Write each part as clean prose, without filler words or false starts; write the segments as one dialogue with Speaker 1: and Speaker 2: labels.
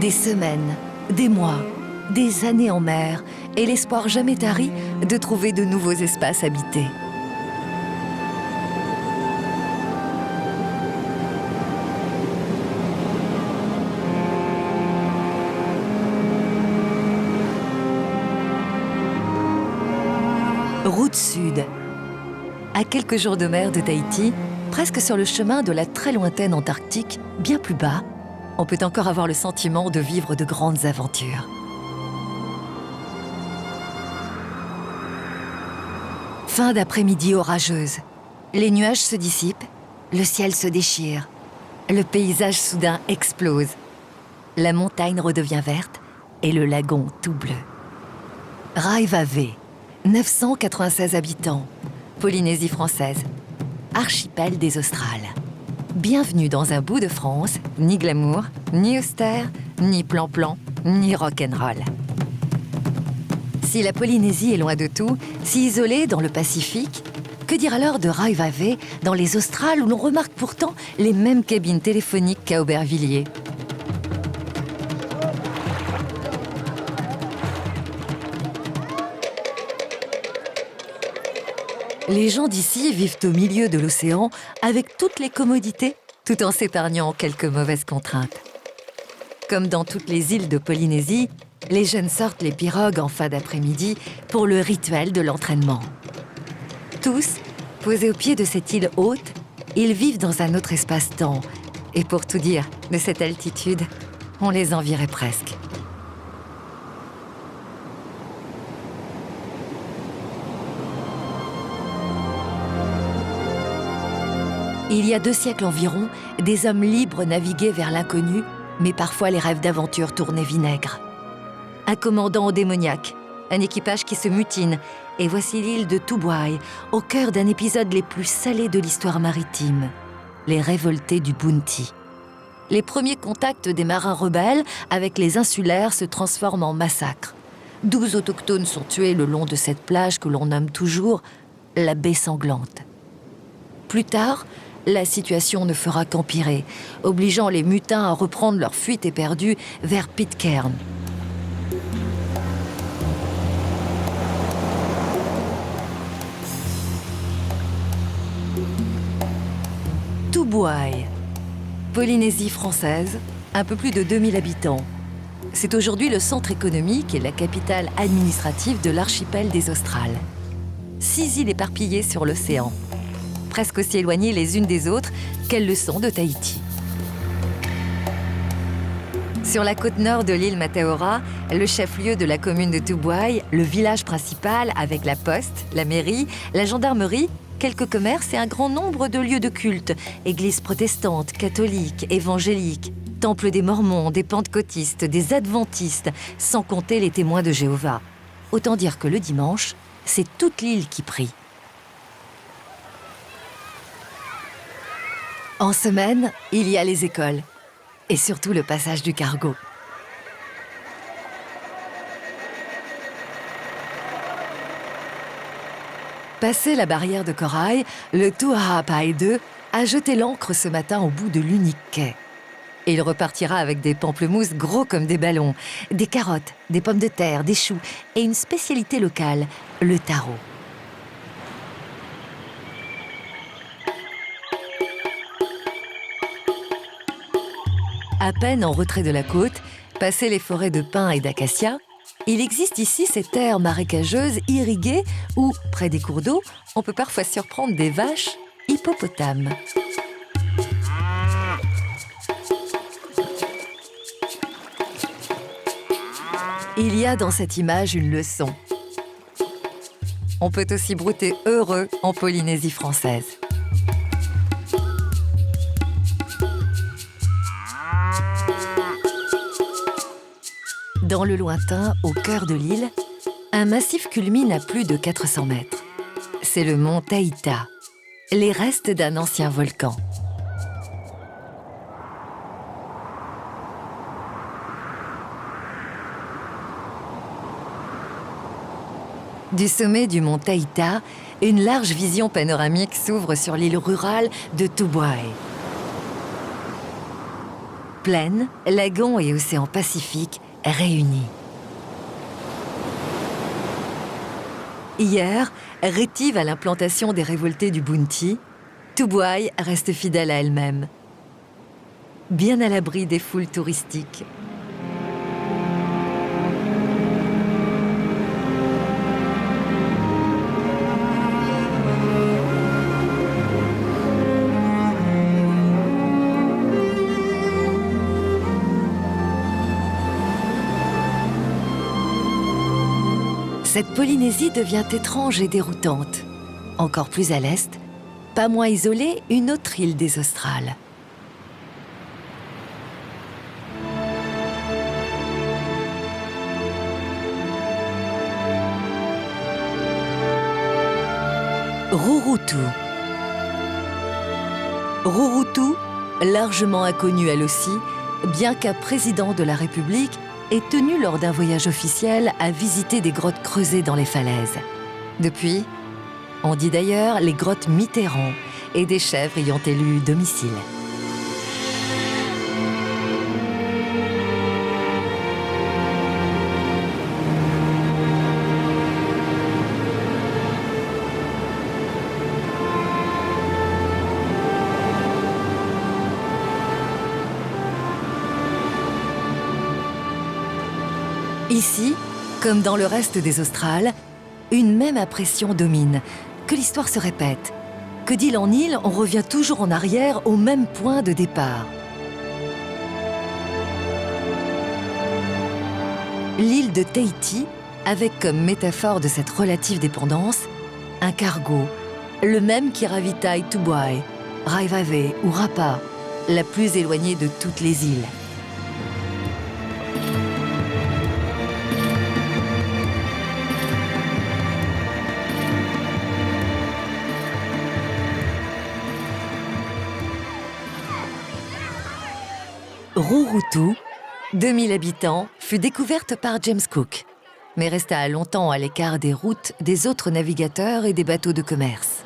Speaker 1: Des semaines, des mois, des années en mer et l'espoir jamais tari de trouver de nouveaux espaces habités. Route sud. À quelques jours de mer de Tahiti, presque sur le chemin de la très lointaine Antarctique, bien plus bas, on peut encore avoir le sentiment de vivre de grandes aventures. Fin d'après-midi orageuse. Les nuages se dissipent, le ciel se déchire. Le paysage soudain explose. La montagne redevient verte et le lagon tout bleu. Raivave, 996 habitants, Polynésie française, archipel des Australes. Bienvenue dans un bout de France, ni glamour, ni austère, ni plan-plan, ni rock'n'roll. Si la Polynésie est loin de tout, si isolée dans le Pacifique, que dire alors de Raivave dans les Australes où l'on remarque pourtant les mêmes cabines téléphoniques qu'à Aubervilliers? Les gens d'ici vivent au milieu de l'océan avec toutes les commodités, tout en s'épargnant quelques mauvaises contraintes. Comme dans toutes les îles de Polynésie, les jeunes sortent les pirogues en fin d'après-midi pour le rituel de l'entraînement. Tous, posés au pied de cette île haute, ils vivent dans un autre espace-temps. Et pour tout dire, de cette altitude, on les envierait presque. Il y a 2 siècles environ, des hommes libres naviguaient vers l'inconnu, mais parfois les rêves d'aventure tournaient vinaigre. Un commandant démoniaque, un équipage qui se mutine, et voici l'île de Tubuai, au cœur d'un épisode les plus salés de l'histoire maritime, les révoltés du Bounty. Les premiers contacts des marins rebelles avec les insulaires se transforment en massacre. 12 autochtones sont tués le long de cette plage que l'on nomme toujours la baie sanglante. Plus tard, la situation ne fera qu'empirer, obligeant les mutins à reprendre leur fuite éperdue vers Pitcairn. Tubuai, Polynésie française, un peu plus de 2000 habitants. C'est aujourd'hui le centre économique et la capitale administrative de l'archipel des Australes. 6 îles éparpillées sur l'océan, presque aussi éloignées les unes des autres qu'elles le sont de Tahiti. Sur la côte nord de l'île Mataora, le chef-lieu de la commune de Tubuai, le village principal avec la poste, la mairie, la gendarmerie, quelques commerces et un grand nombre de lieux de culte, églises protestantes, catholiques, évangéliques, temples des Mormons, des pentecôtistes, des adventistes, sans compter les témoins de Jéhovah. Autant dire que le dimanche, c'est toute l'île qui prie. En semaine, il y a les écoles et surtout le passage du cargo. Passé la barrière de corail, le Tuahapai 2 a jeté l'ancre ce matin au bout de l'unique quai. Et il repartira avec des pamplemousses gros comme des ballons, des carottes, des pommes de terre, des choux et une spécialité locale, le taro. À peine en retrait de la côte, passé les forêts de pins et d'acacias, il existe ici ces terres marécageuses irriguées où, près des cours d'eau, on peut parfois surprendre des vaches hippopotames. Il y a dans cette image une leçon. On peut aussi brouter heureux en Polynésie française. Dans le lointain, au cœur de l'île, un massif culmine à plus de 400 mètres. C'est le mont Taïta, les restes d'un ancien volcan. Du sommet du mont Taïta, une large vision panoramique s'ouvre sur l'île rurale de Tubuai. Plaine, lagons et océan Pacifique réunis. Hier, rétive à l'implantation des révoltés du Bounty, Tubuai reste fidèle à elle-même, bien à l'abri des foules touristiques. Cette Polynésie devient étrange et déroutante. Encore plus à l'est, pas moins isolée, une autre île des Australes. Rurutu. Rurutu, largement inconnue elle aussi, bien qu'un président de la République est tenu lors d'un voyage officiel à visiter des grottes creusées dans les falaises. Depuis, on dit d'ailleurs les grottes Mitterrand et des chèvres y ont élu domicile. Ici, comme dans le reste des Australes, une même impression domine, que l'histoire se répète, que d'île en île, on revient toujours en arrière au même point de départ. L'île de Tahiti, avec comme métaphore de cette relative dépendance, un cargo, le même qui ravitaille Tubuai, Raivave ou Rapa, la plus éloignée de toutes les îles. Rurutu, 2000 habitants, fut découverte par James Cook, mais resta longtemps à l'écart des routes des autres navigateurs et des bateaux de commerce.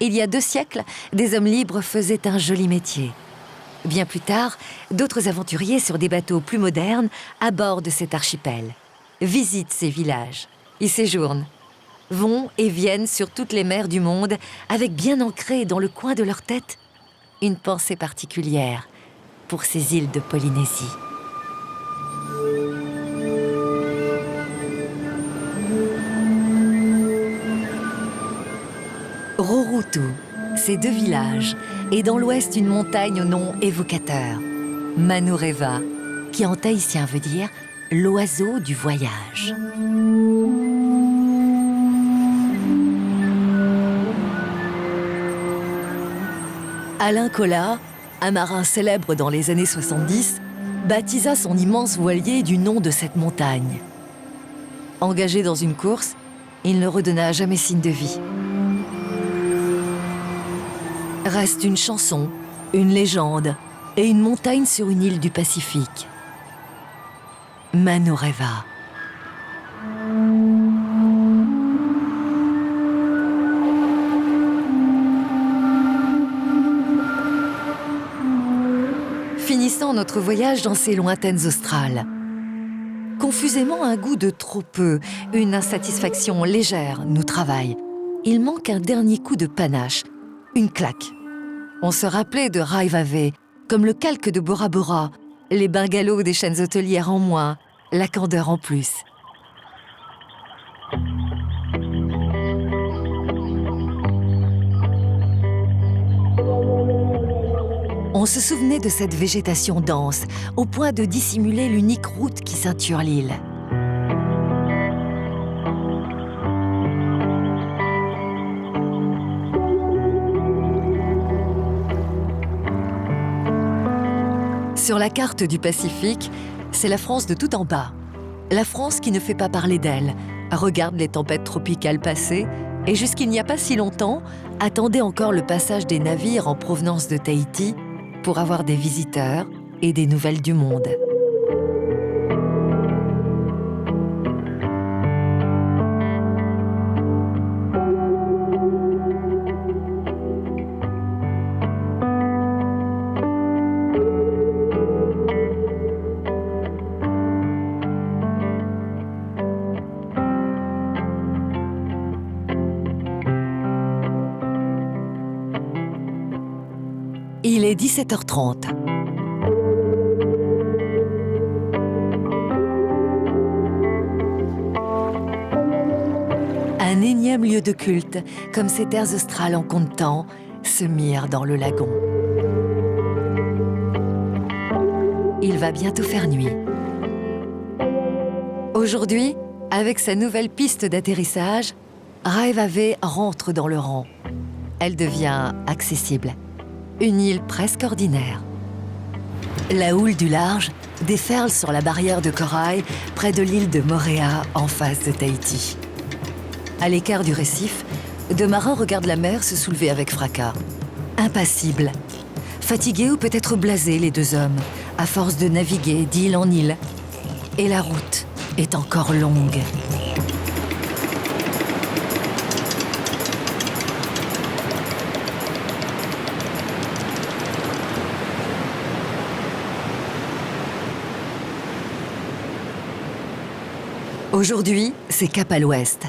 Speaker 1: Il y a 2 siècles, des hommes libres faisaient un joli métier. Bien plus tard, d'autres aventuriers sur des bateaux plus modernes abordent cet archipel, visitent ces villages, y séjournent, vont et viennent sur toutes les mers du monde avec bien ancré dans le coin de leur tête une pensée particulière pour ces îles de Polynésie. Rurutu, c'est 2 villages, et dans l'ouest une montagne au nom évocateur, Manureva, qui en tahitien veut dire « l'oiseau du voyage ». Alain Collat, un marin célèbre dans les années 70, baptisa son immense voilier du nom de cette montagne. Engagé dans une course, il ne redonna jamais signe de vie. Reste une chanson, une légende et une montagne sur une île du Pacifique. Manureva. Finissant notre voyage dans ces lointaines australes. Confusément un goût de trop peu, une insatisfaction légère nous travaille. Il manque un dernier coup de panache, une claque. On se rappelait de Raivave, comme le calque de Bora Bora, les bungalows des chaînes hôtelières en moins, la candeur en plus. On se souvenait de cette végétation dense, au point de dissimuler l'unique route qui ceinture l'île. Sur la carte du Pacifique, c'est la France de tout en bas. La France qui ne fait pas parler d'elle, regarde les tempêtes tropicales passer et jusqu'il n'y a pas si longtemps, attendait encore le passage des navires en provenance de Tahiti pour avoir des visiteurs et des nouvelles du monde. Il est 17h30. Un énième lieu de culte, comme ces terres australes en compte-temps, se mire dans le lagon. Il va bientôt faire nuit. Aujourd'hui, avec sa nouvelle piste d'atterrissage, Raivave rentre dans le rang. Elle devient accessible. Une île presque ordinaire. La houle du large déferle sur la barrière de corail près de l'île de Moorea en face de Tahiti. À l'écart du récif, deux marins regardent la mer se soulever avec fracas. Impassibles, fatigués ou peut-être blasés les deux hommes, à force de naviguer d'île en île. Et la route est encore longue. Aujourd'hui, c'est cap à l'ouest,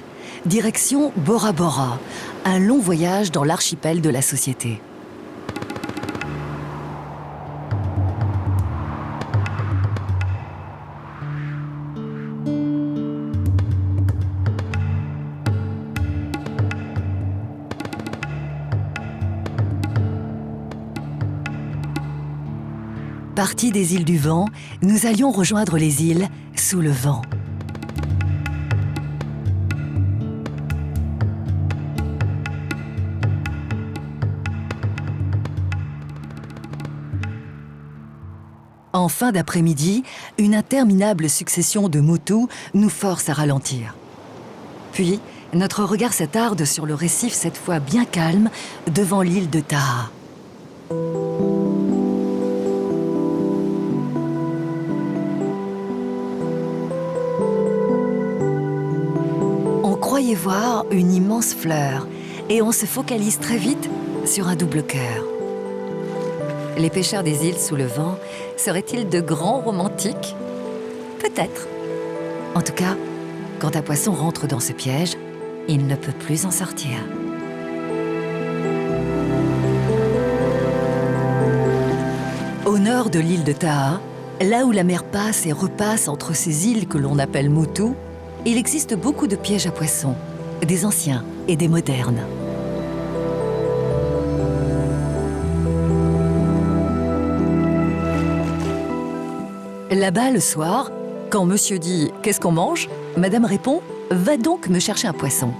Speaker 1: direction Bora Bora, un long voyage dans l'archipel de la Société. Partis des îles du Vent, nous allions rejoindre les îles sous le vent. En fin d'après-midi, une interminable succession de motos nous force à ralentir. Puis, notre regard s'attarde sur le récif cette fois bien calme devant l'île de Taha. On croyait voir une immense fleur et on se focalise très vite sur un double cœur. Les pêcheurs des îles sous le vent seraient-ils de grands romantiques? Peut-être. En tout cas, quand un poisson rentre dans ce piège, il ne peut plus en sortir. Au nord de l'île de Taha, là où la mer passe et repasse entre ces îles que l'on appelle Motu, il existe beaucoup de pièges à poissons, des anciens et des modernes. Là-bas, le soir, quand monsieur dit « Qu'est-ce qu'on mange ?», madame répond « Va donc me chercher un poisson ».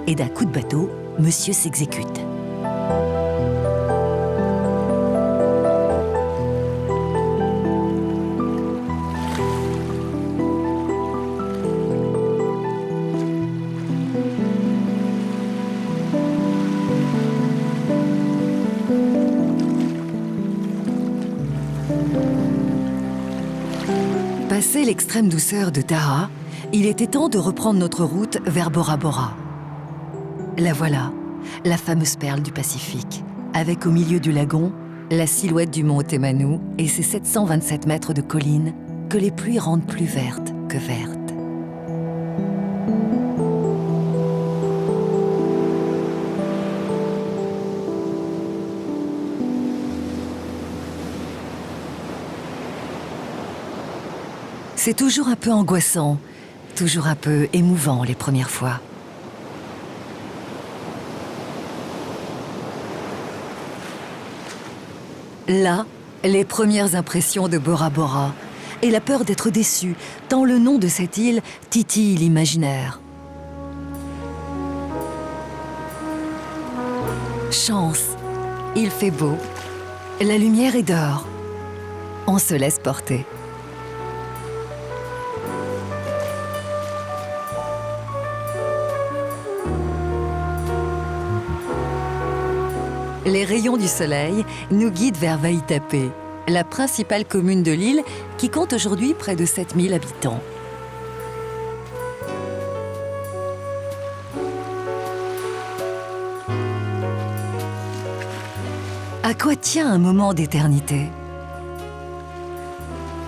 Speaker 1: Et d'un coup de bateau, monsieur s'exécute. Passé l'extrême douceur de Taha, il était temps de reprendre notre route vers Bora Bora. La voilà, la fameuse perle du Pacifique, avec au milieu du lagon la silhouette du mont Otemanu et ses 727 mètres de collines que les pluies rendent plus vertes que vertes. C'est toujours un peu angoissant, toujours un peu émouvant les premières fois. Là, les premières impressions de Bora Bora et la peur d'être déçu, tant le nom de cette île titille l'imaginaire. Chance, il fait beau, la lumière est d'or. On se laisse porter. Les rayons du soleil nous guident vers Vaitape, la principale commune de l'île qui compte aujourd'hui près de 7000 habitants. À quoi tient un moment d'éternité?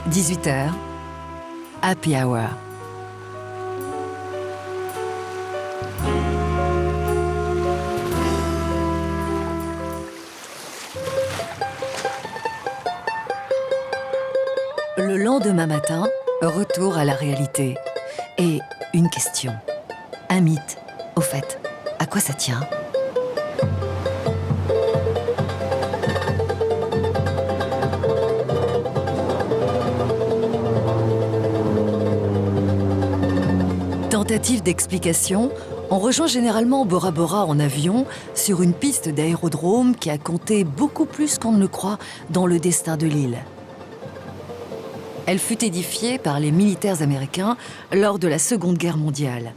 Speaker 1: 18h, Happy Hour. Le lendemain matin, retour à la réalité. Et une question. Un mythe. Au fait, à quoi ça tient ? Tentative d'explication, on rejoint généralement Bora Bora en avion sur une piste d'aérodrome qui a compté beaucoup plus qu'on ne le croit dans le destin de l'île. Elle fut édifiée par les militaires américains lors de la Seconde Guerre mondiale.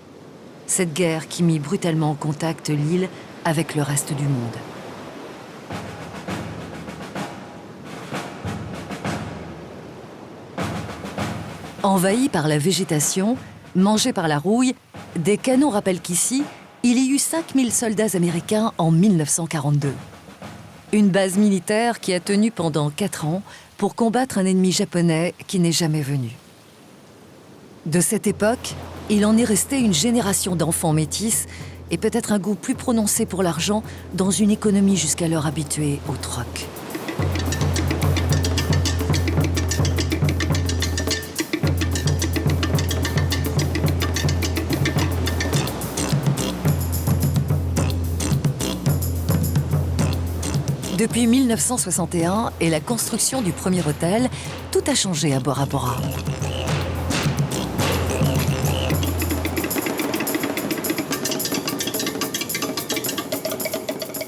Speaker 1: Cette guerre qui mit brutalement en contact l'île avec le reste du monde. Envahie par la végétation, mangée par la rouille, des canons rappellent qu'ici, il y eut 5000 soldats américains en 1942. Une base militaire qui a tenu pendant 4 ans pour combattre un ennemi japonais qui n'est jamais venu. De cette époque, il en est resté une génération d'enfants métis et peut-être un goût plus prononcé pour l'argent dans une économie jusqu'alors habituée au troc. Depuis 1961 et la construction du premier hôtel, tout a changé à Bora Bora.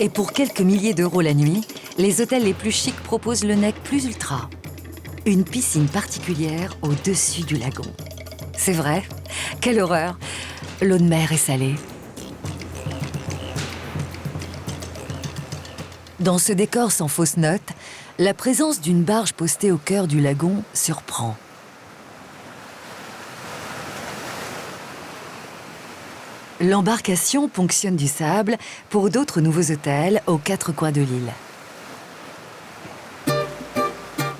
Speaker 1: Et pour quelques milliers d'euros la nuit, les hôtels les plus chics proposent le Neck Plus Ultra. Une piscine particulière au-dessus du lagon. C'est vrai, quelle horreur! L'eau de mer est salée. Dans ce décor sans fausse note, la présence d'une barge postée au cœur du lagon surprend. L'embarcation ponctionne du sable pour d'autres nouveaux hôtels aux 4 coins de l'île.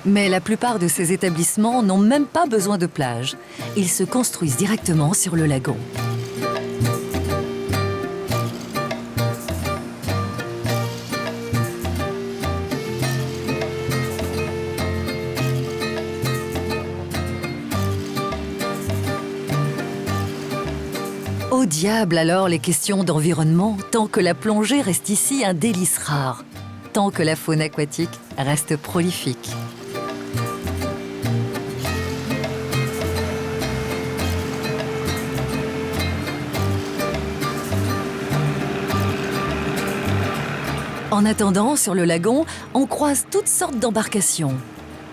Speaker 1: Mais la plupart de ces établissements n'ont même pas besoin de plage. Ils se construisent directement sur le lagon. Au diable alors les questions d'environnement, tant que la plongée reste ici un délice rare, tant que la faune aquatique reste prolifique. En attendant, sur le lagon, on croise toutes sortes d'embarcations.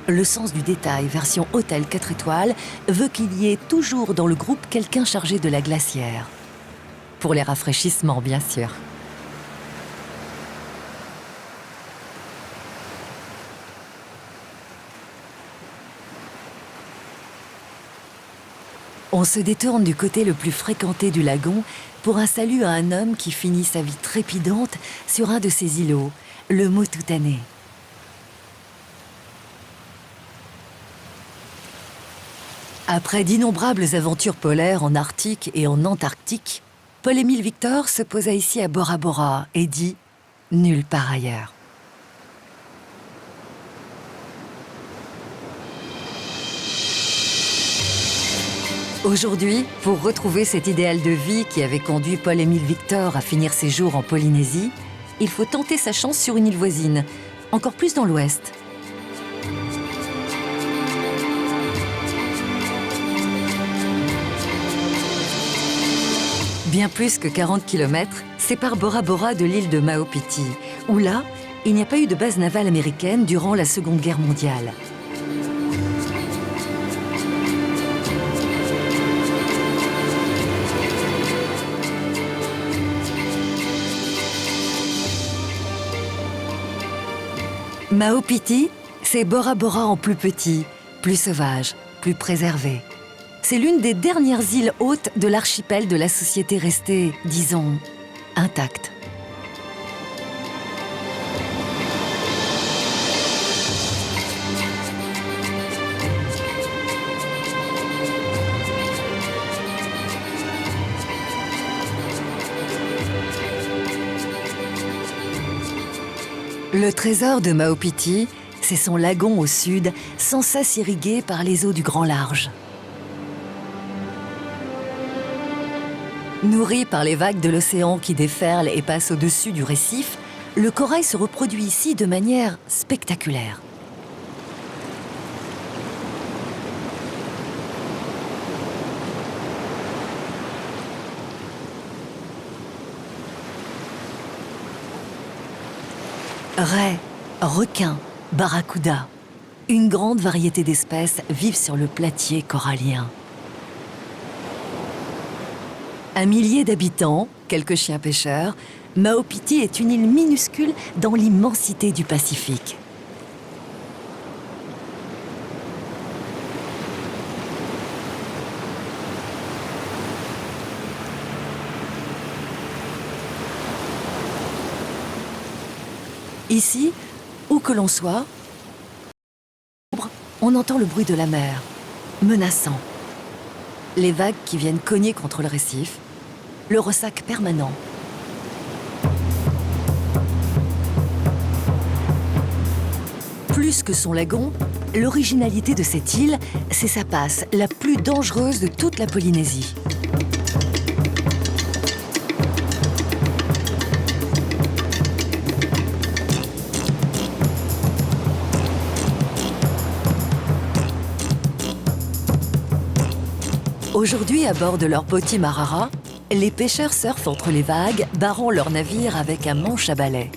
Speaker 1: Le sens du détail, version hôtel 4 étoiles, veut qu'il y ait toujours dans le groupe quelqu'un chargé de la glacière. Pour les rafraîchissements, bien sûr. On se détourne du côté le plus fréquenté du lagon pour un salut à un homme qui finit sa vie trépidante sur un de ces îlots, le Motutaneh. Après d'innombrables aventures polaires en Arctique et en Antarctique, Paul-Émile Victor se posa ici à Bora Bora et dit « nulle part ailleurs ». Aujourd'hui, pour retrouver cet idéal de vie qui avait conduit Paul-Émile Victor à finir ses jours en Polynésie, il faut tenter sa chance sur une île voisine, encore plus dans l'ouest. Bien plus que 40 km séparent Bora Bora de l'île de Maupiti, où là, il n'y a pas eu de base navale américaine durant la Seconde Guerre mondiale. Maupiti, c'est Bora Bora en plus petit, plus sauvage, plus préservé. C'est l'une des dernières îles hautes de l'archipel de la société restée, disons, intacte. Le trésor de Maupiti, C'est son lagon au sud, sans cesse irrigué par les eaux du Grand Large. Nourri par les vagues de l'océan qui déferlent et passent au-dessus du récif, le corail se reproduit ici de manière spectaculaire. Raies, requins, barracudas, une grande variété d'espèces vivent sur le platier corallien. 1 millier d'habitants, quelques chiens pêcheurs, Maupiti est une île minuscule dans l'immensité du Pacifique. Ici, où que l'on soit, on entend le bruit de la mer, menaçant. Les vagues qui viennent cogner contre le récif, le ressac permanent. Plus que son lagon, l'originalité de cette île, c'est sa passe, la plus dangereuse de toute la Polynésie. Aujourd'hui, à bord de leur Poti Marara, les pêcheurs surfent entre les vagues, barrant leur navire avec un manche à balai,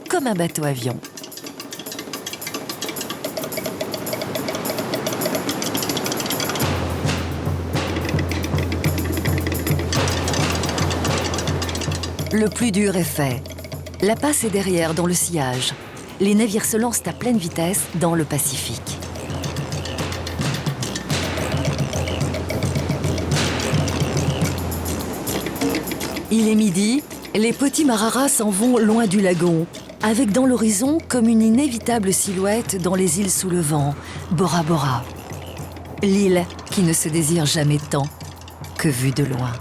Speaker 1: comme un bateau-avion. Le plus dur est fait. La passe est derrière, dans le sillage. Les navires se lancent à pleine vitesse dans le Pacifique. Il est midi, les Poti Marara s'en vont loin du lagon, avec dans l'horizon comme une inévitable silhouette dans les îles sous le vent, Bora Bora. L'île qui ne se désire jamais tant que vue de loin.